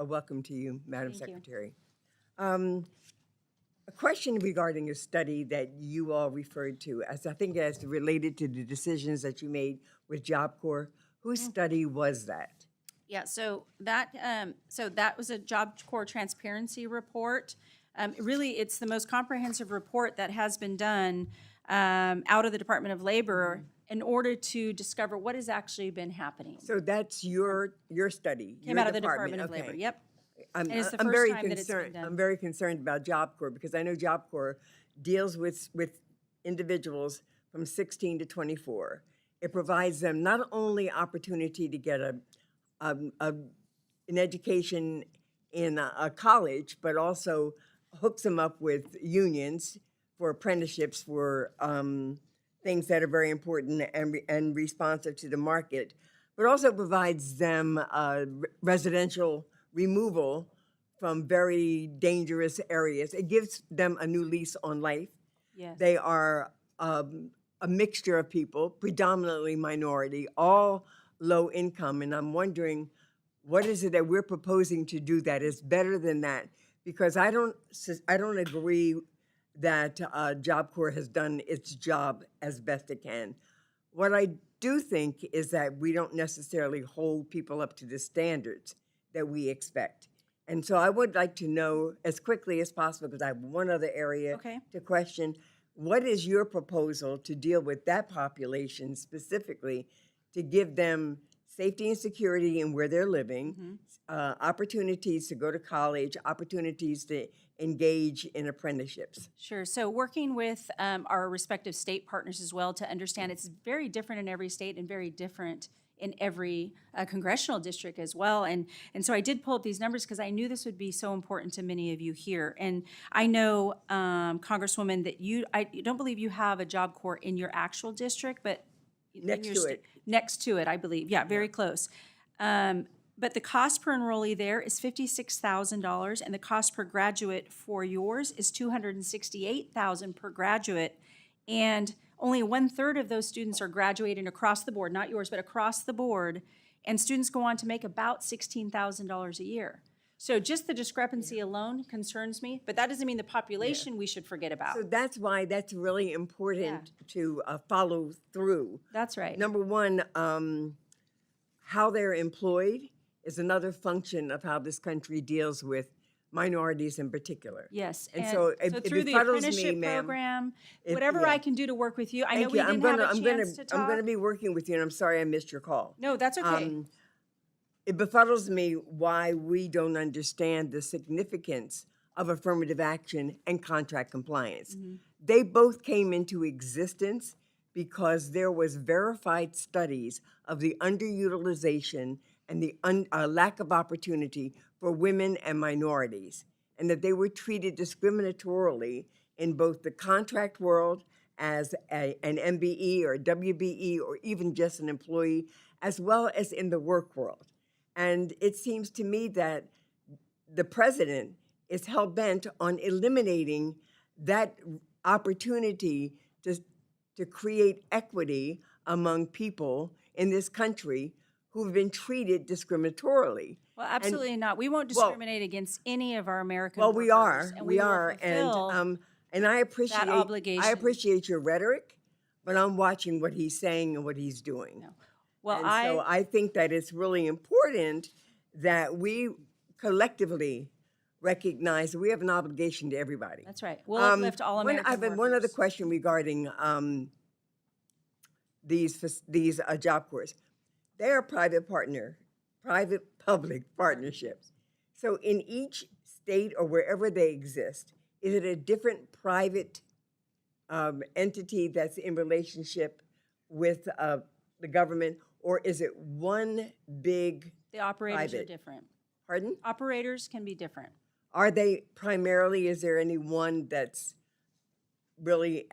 welcome to you, Madam Thank you. Secretary. A question regarding a study that you all referred to, as I think as related to the decisions that you made with Job Corps. Whose study was that? Yeah, so that was a Job Corps transparency report. Really, it's the most comprehensive report that has been done out of the Department of Labor in order to discover what has actually been happening. So that's your study. Came your out of the Department of Labor. okay. Yep. I'm, And it's the I'm first very time that it's been concerned. done. I'm very concerned about Job Corps because I know Job Corps deals with individuals from 16 to 24. It provides them not only opportunity to get an education in a college, but also hooks them up with unions for apprenticeships for things that are very important and responsive to the market, but also provides them residential removal from very dangerous areas. It gives them a new lease on life. Yes. They are a mixture of people, predominantly minority, all low income, and I'm wondering what is it that we're proposing to do that is better than that? Because I don't agree that Job Corps has done its job as best it can. What I do think is that we don't necessarily hold people up to the standards that we expect. And so I would like to know as quickly as possible, because I have one other area Okay. to question, what is your proposal to deal with that population specifically to give them safety and security in where they're living, opportunities to go to college, opportunities to engage in apprenticeships? Sure. So working with our respective state partners as well to understand it's very different in every state and very different in every congressional district as well. And so I did pull up these numbers because I knew this would be so important to many of you here. And I know, Congresswoman, that I don't believe you have a Job Corps in your actual district, but Next to it. Next to it, I believe. Yeah, very close. But the cost per enrollee there is $56,000, and the cost per graduate for yours is $268,000 per graduate. And only 1/3 of those students are graduating across the board, not yours, but across the board. And students go on to make about $16,000 a year. So just the discrepancy alone concerns me, but that doesn't mean the population we should forget about. So that's why that's really important to follow through. That's right. Number one, how they're employed is another function of how this country deals with minorities in particular. Yes, And so it through the befuddles me, apprenticeship ma'am. program, It- whatever yeah. I can do to work with you. I know Thank we you. didn't have a chance to talk. I'm going to be working with you, and I'm sorry I missed your call. No, that's okay. It befuddles me why we don't understand the significance of affirmative action and contract compliance. They both came into existence because there was verified studies of the underutilization and the lack of opportunity for women and minorities, and that they were treated discriminatorily in both the contract world as an MBE or WBE or even just an employee, as well as in the work world. And it seems to me that the president is hell-bent on eliminating that opportunity to create equity among people in this country who've been treated discriminatorily. Well, absolutely not. We won't discriminate against any of our American Well, workers. we are, And we will are, fulfill and I appreciate obligation. I appreciate your rhetoric, but I'm watching what he's saying and what he's doing. No. Well, And so I think that it's really important that we collectively recognize that we have an obligation to everybody. That's right. We'll uplift all American I have workers. one other question regarding these Job Corps. They're private-public partnerships. So in each state or wherever they exist, is it a different private entity that's in relationship with the government, or is it one big The operators are private? different. Pardon? Operators can be different. Are they primarily, is there any one that's really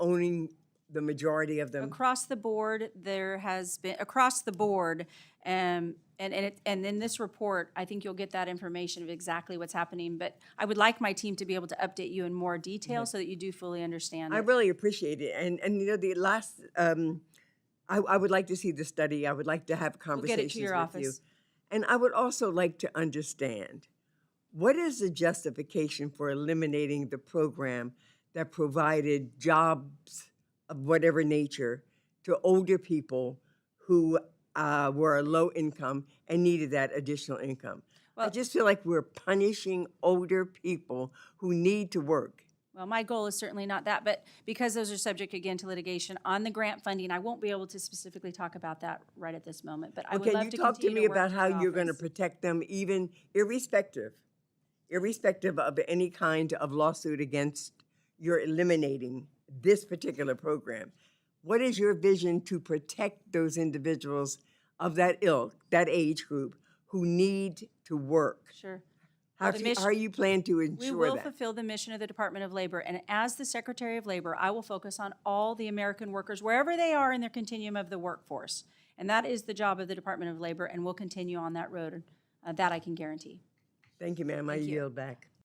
owning the majority of them? Across the board, there has been, across the board, and in this report, I think you'll get that information of exactly what's happening. But I would like my team to be able to update you in more detail so that you do fully understand I it. really appreciate it. And you know, the last, I would like to see the study. I would like to have We'll conversations get it to your with you. office. And I would also like to understand, what is the justification for eliminating the program that provided jobs of whatever nature to older people who were low income and needed that additional income? I Well- just feel like we're punishing older people who need to work. Well, my goal is certainly not that, but because those are subject again to litigation on the grant funding, I won't be able to specifically talk about that right at this moment, but I would Can love you to talk to continue me work about in how your you're going to office. protect them, even irrespective of any kind of lawsuit against your eliminating this particular program? What is your vision to protect those individuals of that ilk, that age group, who need to work? Sure. How, the do, mission- how are you planning to We ensure will that? fulfill the mission of the Department of Labor, and as the Secretary of Labor, I will focus on all the American workers, wherever they are in their continuum of the workforce. And that is the job of the Department of Labor, and we'll continue on that road. That I can guarantee. Thank you, ma'am. I Thank you. yield back.